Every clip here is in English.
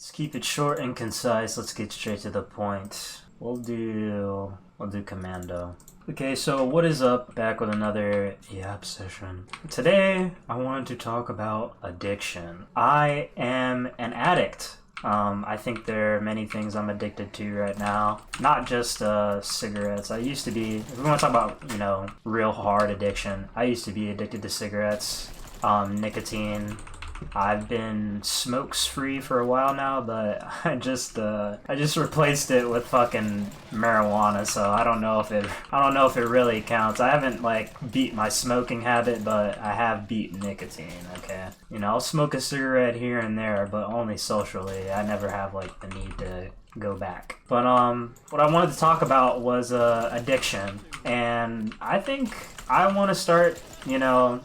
Let's keep it short and concise. Let's get straight to the point. We'll do Commando. Okay, so what is up? Back with another Yap session. Today, I wanted to talk about addiction. I am an addict. I think there are many things I'm addicted to right now. Not just cigarettes. I used to be, if we want to talk about, real hard addiction, I used to be addicted to cigarettes, nicotine. I've been smokes free for a while now, but I just replaced it with fucking marijuana, so I don't know if it really counts. I haven't beat my smoking habit, but I have beat nicotine, okay? I'll smoke a cigarette here and there, but only socially. I never have the need to go back. But what I wanted to talk about was addiction, and I think I want to start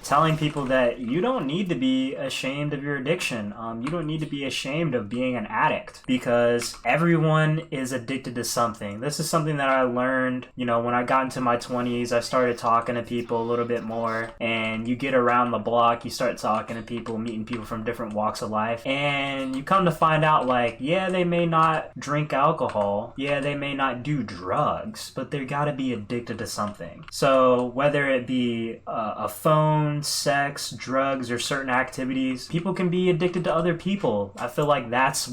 telling people that you don't need to be ashamed of your addiction. You don't need to be ashamed of being an addict, because everyone is addicted to something. This is something that I learned, when I got into my 20s. I started talking to people a little bit more, and you get around the block, you start talking to people, meeting people from different walks of life, and you come to find out, yeah, they may not drink alcohol, yeah, they may not do drugs, but they gotta be addicted to something. So whether it be a phone, sex, drugs, or certain activities, people can be addicted to other people. I feel like that's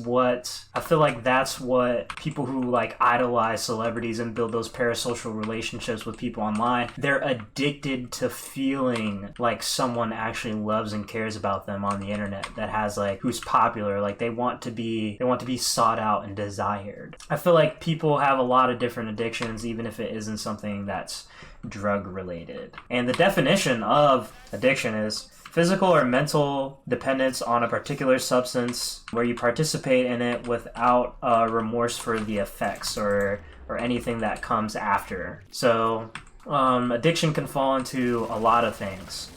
what people who idolize celebrities and build those parasocial relationships with people online, they're addicted to feeling like someone actually loves and cares about them on the internet, that has who's popular. They want to be sought out and desired. I feel like people have a lot of different addictions, even if it isn't something that's drug related. And the definition of addiction is physical or mental dependence on a particular substance where you participate in it without remorse for the effects or anything that comes after. So addiction can fall into a lot of things.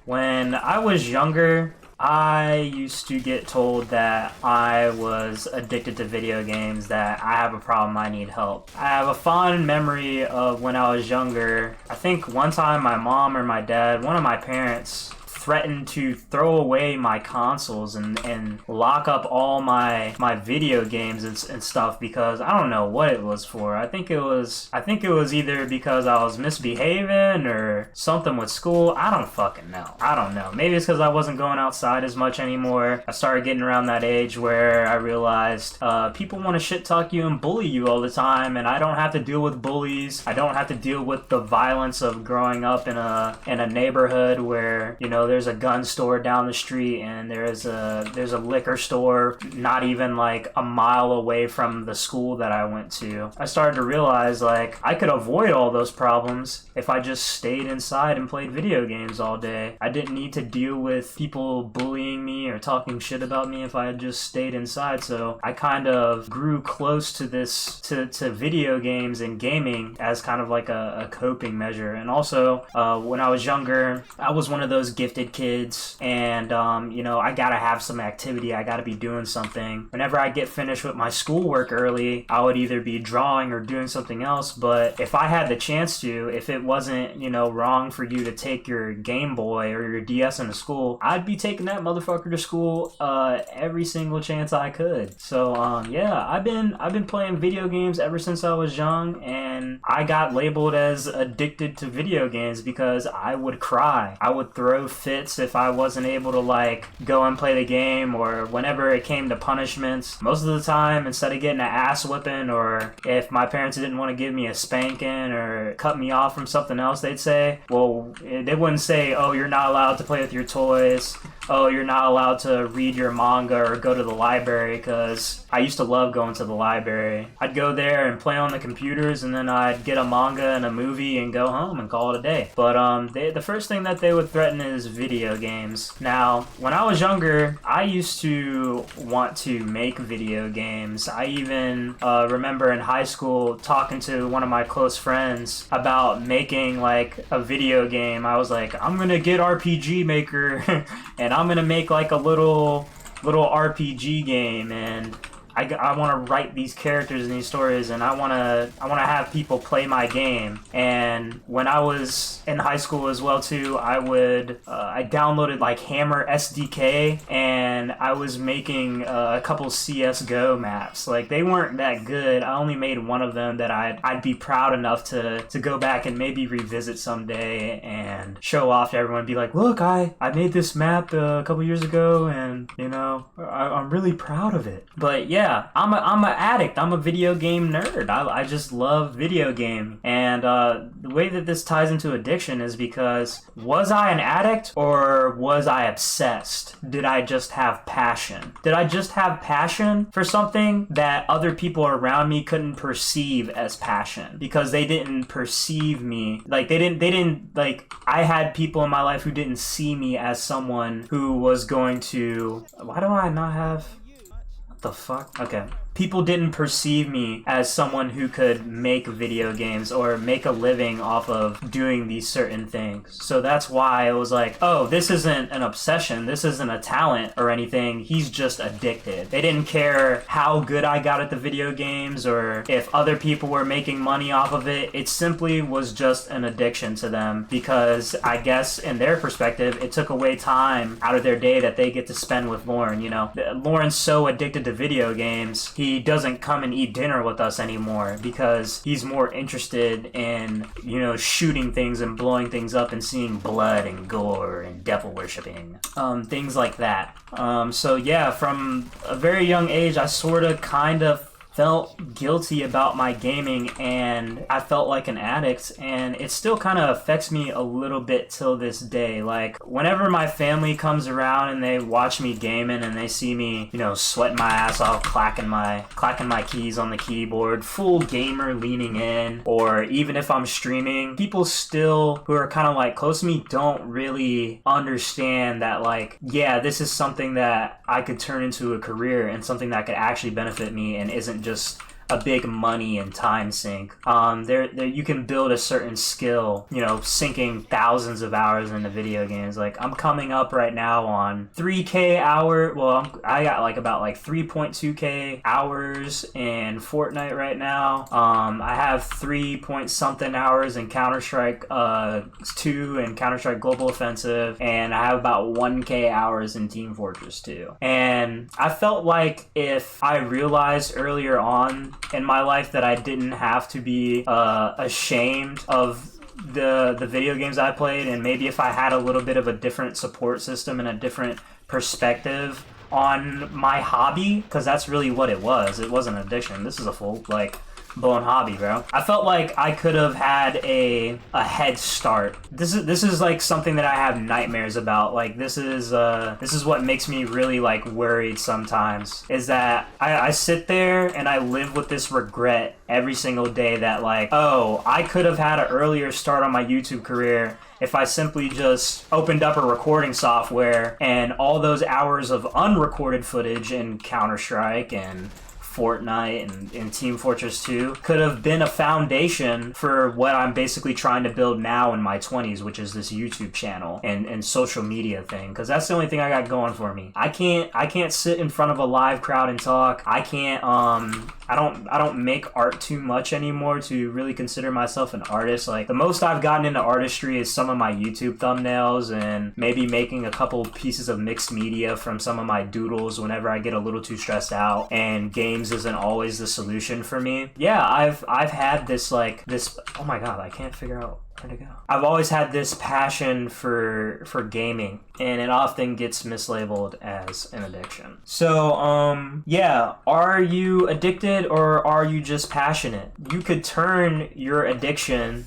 When I was younger, I used to get told that I was addicted to video games, that I have a problem, I need help. I have a fond memory of when I was younger. I think one time my mom or my dad, one of my parents, threatened to throw away my consoles and lock up all my video games and stuff, because I don't know what it was for. I think it was either because I was misbehaving or something with school. I don't fucking know. I don't know. Maybe it's because I wasn't going outside as much anymore. I started getting around that age where I realized people want to shit talk you and bully you all the time, and I don't have to deal with bullies. I don't have to deal with the violence of growing up in a neighborhood where there's a gun store down the street, and there's a liquor store not even a mile away from the school that I went to. I started to realize I could avoid all those problems if I just stayed inside and played video games all day. I didn't need to deal with people bullying me or talking shit about me if I had just stayed inside. So I kind of grew close to to video games and gaming as kind of a coping measure. And also when I was younger, I was one of those gifted kids, and I gotta have some activity. I gotta be doing something. Whenever I get finished with my schoolwork early, I would either be drawing or doing something else. But if I had the chance to, if it wasn't wrong for you to take your Game Boy or your DS into school, I'd be taking that motherfucker to school every single chance I could. So yeah, I've been playing video games ever since I was young, and I got labeled as addicted to video games because I would cry. I would throw fits if I wasn't able to go and play the game, or whenever it came to punishments. Most of the time, instead of getting an ass whipping, or if my parents didn't want to give me a spanking or cut me off from something else, they'd say, well, they wouldn't say, oh, you're not allowed to play with your toys, oh, you're not allowed to read your manga or go to the library, because I used to love going to the library. I'd go there and play on the computers, and then I'd get a manga and a movie and go home and call it a day. But the first thing that they would threaten is video games. Now, when I was younger, I used to want to make video games. I even remember in high school talking to one of my close friends about making a video game. I was like, I'm gonna get RPG Maker and I'm gonna make a little RPG game. And I want to write these characters and these stories, and I want to have people play my game. And when I was in high school as well too, I downloaded like Hammer SDK, and I was making a couple CS:GO maps. Like, they weren't that good. I only made one of them that I'd be proud enough to go back and maybe revisit someday and show off to everyone. Be like, look, I made this map a couple years ago, and you know, I'm really proud of it. But yeah, I'm an addict. I'm a video game nerd. I just love video game. And the way that this ties into addiction is because, was I an addict or was I obsessed? Did I just have passion? Did I just have passion for something that other people around me couldn't perceive as passion because they didn't perceive me? Like, they didn't like, I had people in my life who didn't see me as someone who was going to, why do I not have, what the fuck? Okay. People didn't perceive me as someone who could make video games or make a living off of doing these certain things. So that's why it was like, oh, this isn't an obsession, this isn't a talent or anything, he's just addicted. They didn't care how good I got at the video games or if other people were making money off of it. It simply was just an addiction to them because I guess in their perspective, it took away time out of their day that they get to spend with Lauren. You know, Lauren's so addicted to video games, he doesn't come and eat dinner with us anymore because he's more interested in, you know, shooting things and blowing things up and seeing blood and gore and devil worshipping, things like that. So yeah, from a very young age, I sort of kind of felt guilty about my gaming, and I felt like an addict, and it still kind of affects me a little bit till this day. Like, whenever my family comes around and they watch me gaming and they see me, you know, sweating my ass off, clacking my keys on the keyboard, full gamer leaning in, or even if I'm streaming, people still who are kind of like close to me don't really understand that, like, yeah, this is something that I could turn into a career and something that could actually benefit me and isn't just a big money and time sink. There you can build a certain skill, you know, sinking thousands of hours into video games. Like, I'm coming up right now on 3K hour. Well, I got like about like 3.2K hours in Fortnite right now. I have 3 point something hours in Counter-Strike 2 and Counter-Strike Global Offensive, and I have about 1K hours in Team Fortress 2. And I felt like if I realized earlier on in my life that I didn't have to be ashamed of the video games I played, and maybe if I had a little bit of a different support system and a different perspective on my hobby, because that's really what it was. It wasn't an addiction. This is a full, like, blown hobby, bro. I felt like I could have had a head start. This is like something that I have nightmares about. Like, this is what makes me really like worried sometimes, is that I sit there and I live with this regret every single day that, like, oh, I could have had an earlier start on my YouTube career if I simply just opened up a recording software, and all those hours of unrecorded footage in Counter-Strike and Fortnite and Team Fortress 2 could have been a foundation for what I'm basically trying to build now in my 20s, which is this YouTube channel and social media thing, because that's the only thing I got going for me. I can't sit in front of a live crowd and talk. I can't I don't make art too much anymore to really consider myself an artist. Like, the most I've gotten into artistry is some of my YouTube thumbnails and maybe making a couple pieces of mixed media from some of my doodles whenever I get a little too stressed out and games isn't always the solution for me. Yeah, I've had this, like, this, oh my god, I can't figure out where to go. I've always had this passion for gaming, and it often gets mislabeled as an addiction. So, yeah, are you addicted or are you just passionate? You could turn your addiction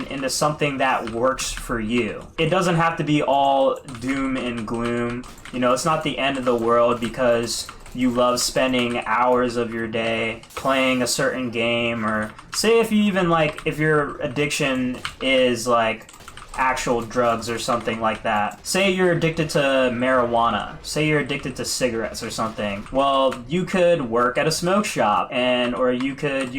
into something that works for you. It doesn't have to be all doom and gloom. You know, it's not the end of the world because you love spending hours of your day playing a certain game, or say if you even, like, if your addiction is like actual drugs or something like that. Say you're addicted to marijuana. Say you're addicted to cigarettes or something. Well, you could work at a smoke shop or you could,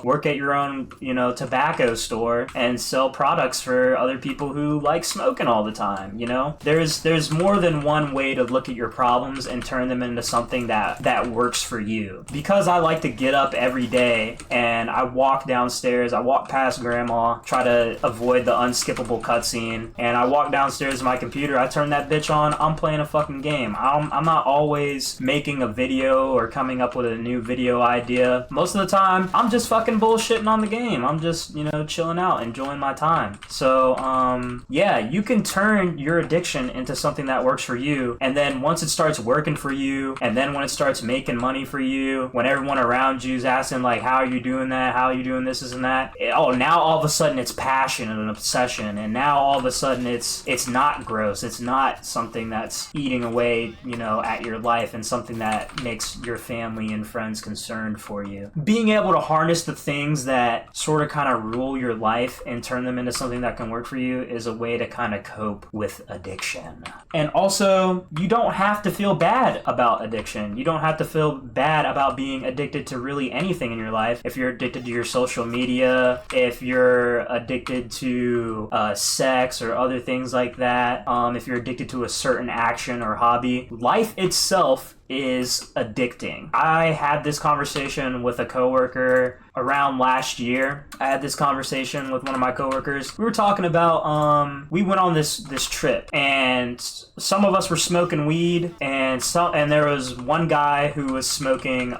work at your own, tobacco store and sell products for other people who like smoking all the time, There's more than one way to look at your problems and turn them into something that works for you. Because I like to get up every day and I walk downstairs, I walk past grandma, try to avoid the unskippable cutscene, and I walk downstairs to my computer, I turn that bitch on, I'm playing a fucking game. I'm not always making a video or coming up with a new video idea. Most of the time, I'm just fucking bullshitting on the game. I'm just, chilling out, enjoying my time. So, yeah, you can turn your addiction into something that works for you, and then once it starts working for you, and then when it starts making money for you, when everyone around you is asking, like, how are you doing that? How are you doing this and that? Now all of a sudden it's passion and an obsession, and now all of a sudden it's not gross. It's not something that's eating away, at your life, and something that makes your family and friends concerned for you. Being able to harness the things that sort of kind of rule your life and turn them into something that can work for you is a way to kind of cope with addiction. And also, you don't have to feel bad about addiction. You don't have to feel bad about being addicted to really anything in your life. If you're addicted to your social media, if you're addicted to sex or other things like that, if you're addicted to a certain action or hobby, life itself is addicting. I had this conversation with a coworker around last year. I had this conversation with one of my coworkers. We were talking about we went on this trip, and some of us were smoking weed, and there was one guy who was smoking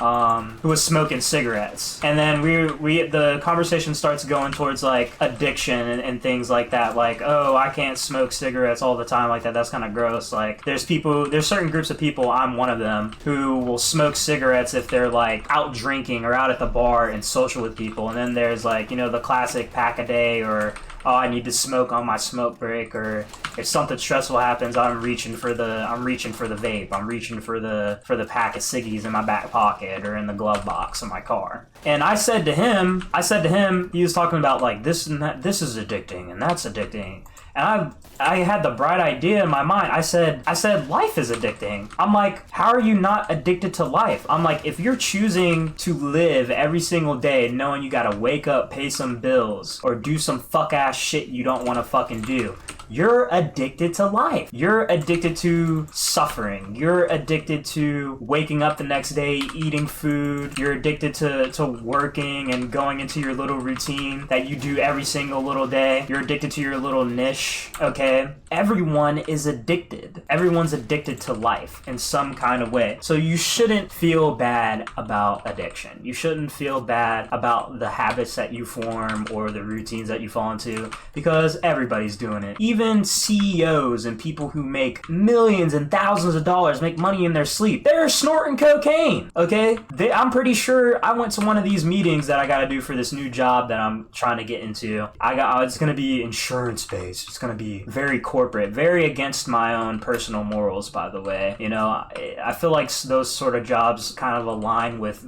cigarettes. And then the conversation starts going towards like addiction and things like that. Like, oh, I can't smoke cigarettes all the time like that. That's kind of gross. Like, there's certain groups of people, I'm one of them, who will smoke cigarettes if they're like out drinking or out at the bar and social with people. And then there's like, the classic pack a day, or oh, I need to smoke on my smoke break, or if something stressful happens, I'm reaching for the vape. I'm reaching for the pack of ciggies in my back pocket or in the glove box of my car. And I said to him, he was talking about like this and that, this is addicting and that's addicting. And I had the bright idea in my mind. I said, life is addicting. I'm like, how are you not addicted to life? I'm like, if you're choosing to live every single day knowing you gotta wake up, pay some bills, or do some fuck ass shit you don't want to fucking do, you're addicted to life. You're addicted to suffering. You're addicted to waking up the next day, eating food. You're addicted to working and going into your little routine that you do every single little day. You're addicted to your little niche, okay? Everyone is addicted. Everyone's addicted to life in some kind of way. So you shouldn't feel bad about addiction. You shouldn't feel bad about the habits that you form or the routines that you fall into, because everybody's doing it. Even CEOs and people who make millions and thousands of dollars, make money in their sleep, they're snorting cocaine, okay? I'm pretty sure I went to one of these meetings that I gotta do for this new job that I'm trying to get into. It's gonna be insurance-based. It's gonna be very corporate, very against my own personal morals, by the way. I feel like those sort of jobs kind of align with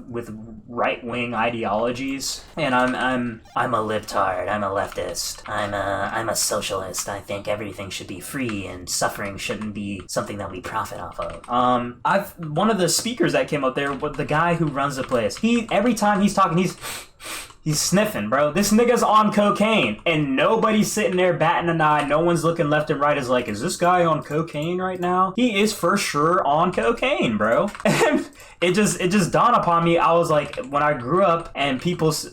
right-wing ideologies, and I'm a libtard, I'm a leftist, I'm a socialist. I think everything should be free and suffering shouldn't be something that we profit off of. One of the speakers that came up there, the guy who runs the place, every time he's talking, he's sniffing, bro. This nigga's on cocaine, and nobody's sitting there batting an eye. No one's looking left and right. Is like, is this guy on cocaine right now? He is for sure on cocaine, bro. And it just dawned upon me. I was like, when I grew up, and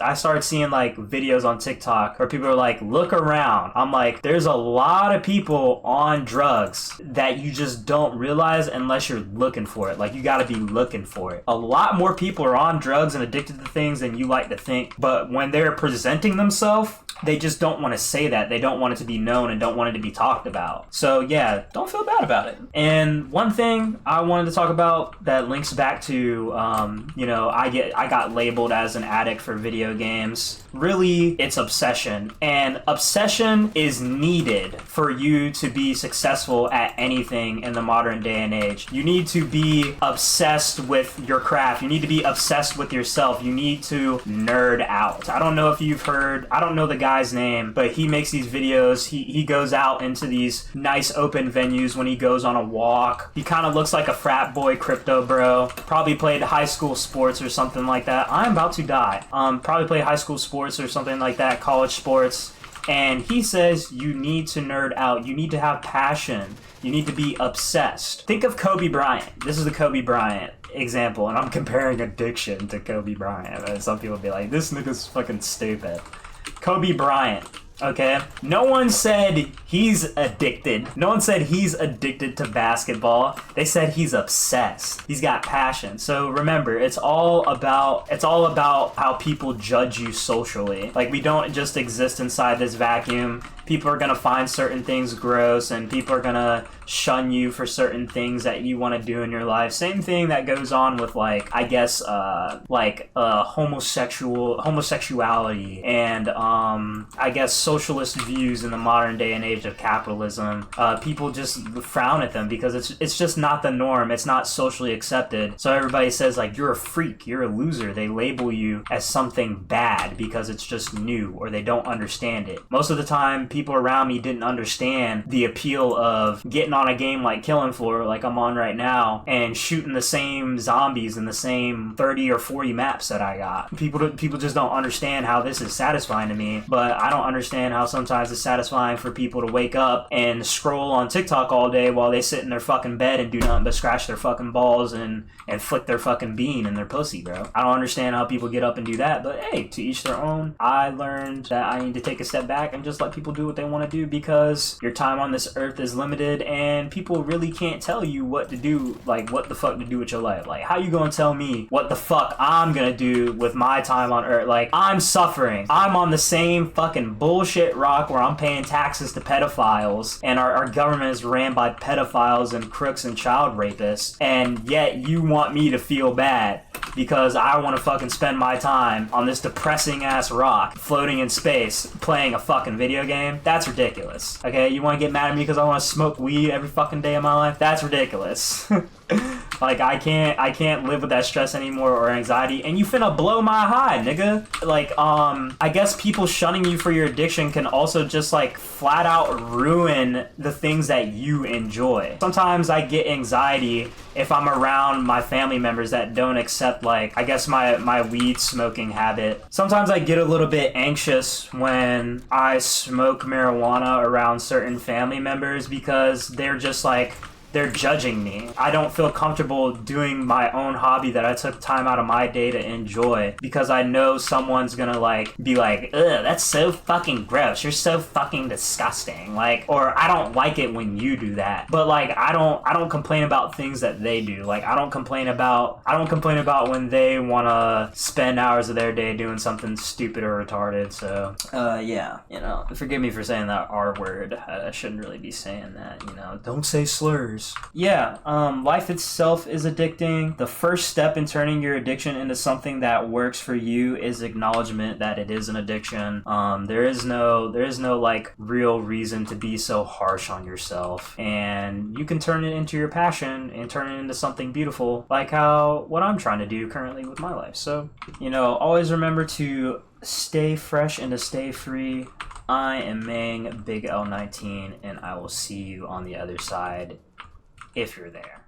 I started seeing like videos on TikTok where people are like, look around. I'm like, there's a lot of people on drugs that you just don't realize unless you're looking for it. Like, you gotta be looking for it. A lot more people are on drugs and addicted to things than you like to think, but when they're presenting themselves, they just don't want to say that. They don't want it to be known and don't want it to be talked about. So yeah, don't feel bad about it. And one thing I wanted to talk about that links back to, I got labeled as an addict for video games. Really, it's obsession. And obsession is needed for you to be successful at anything in the modern day and age. You need to be obsessed with your craft. You need to be obsessed with yourself. You need to nerd out. I don't know if you've heard, I don't know the guy guy's name, but he makes these videos. He goes out into these nice open venues when he goes on a walk. He kind of looks like a frat boy crypto bro. Probably played high school sports or something like that. I'm about to die. Probably played high school sports or something like that, college sports. And he says you need to nerd out. You need to have passion. You need to be obsessed. Think of Kobe Bryant. This is the Kobe Bryant example, and I'm comparing addiction to Kobe Bryant. And some people be like, this nigga's fucking stupid. Kobe Bryant. Okay? No one said he's addicted. No one said he's addicted to basketball. They said he's obsessed. He's got passion. So remember, it's all about how people judge you socially. Like, we don't just exist inside this vacuum. People are gonna find certain things gross, and people are gonna shun you for certain things that you want to do in your life. Same thing that goes on with, like, I guess, homosexuality and I guess socialist views in the modern day and age of capitalism. People just frown at them because it's just not the norm. It's not socially accepted. So everybody says, like, you're a freak, you're a loser. They label you as something bad because it's just new, or they don't understand it. Most of the time, people around me didn't understand the appeal of getting on a game like Killing Floor, like I'm on right now, and shooting the same zombies in the same 30 or 40 maps that I got. People just don't understand how this is satisfying to me, but I don't understand how sometimes it's satisfying for people to wake up and scroll on TikTok all day while they sit in their fucking bed and do nothing but scratch their fucking balls and flick their fucking bean in their pussy, bro. I don't understand how people get up and do that, but hey, to each their own. I learned that I need to take a step back and just let people do what they want to do, because your time on this earth is limited and people really can't tell you what to do, like what the fuck to do with your life. Like, how you gonna tell me what the fuck I'm gonna do with my time on earth? Like, I'm suffering. I'm on the same fucking bullshit rock where I'm paying taxes to pedophiles, and our government is ran by pedophiles and crooks and child rapists, and yet you want me to feel bad because I want to fucking spend my time on this depressing ass rock floating in space playing a fucking video game. That's ridiculous. Okay, you want to get mad at me because I want to smoke weed every fucking day of my life? That's ridiculous. Like, I can't live with that stress anymore or anxiety, and you finna blow my high, nigga. Like, I guess people shunning you for your addiction can also just, like, flat out ruin the things that you enjoy. Sometimes I get anxiety if I'm around my family members that don't accept, like, I guess my weed smoking habit. Sometimes I get a little bit anxious when I smoke marijuana around certain family members because they're just like, they're judging me. I don't feel comfortable doing my own hobby that I took time out of my day to enjoy because I know someone's gonna like be like, ugh, that's so fucking gross. You're so fucking disgusting. Like, or I don't like it when you do that. But like, I don't complain about things that they do. Like, I don't complain about when they wanna spend hours of their day doing something stupid or retarded. So, yeah, you know, forgive me for saying that R word. I shouldn't really be saying that, you know. Don't say slurs. Yeah, life itself is addicting. The first step in turning your addiction into something that works for you is acknowledgement that it is an addiction. There is no like real reason to be so harsh on yourself, and you can turn it into your passion and turn it into something beautiful, like what I'm trying to do currently with my life. So, you know, always remember to stay fresh and to stay free. I am Mang, Big L19, and I will see you on the other side if you're there.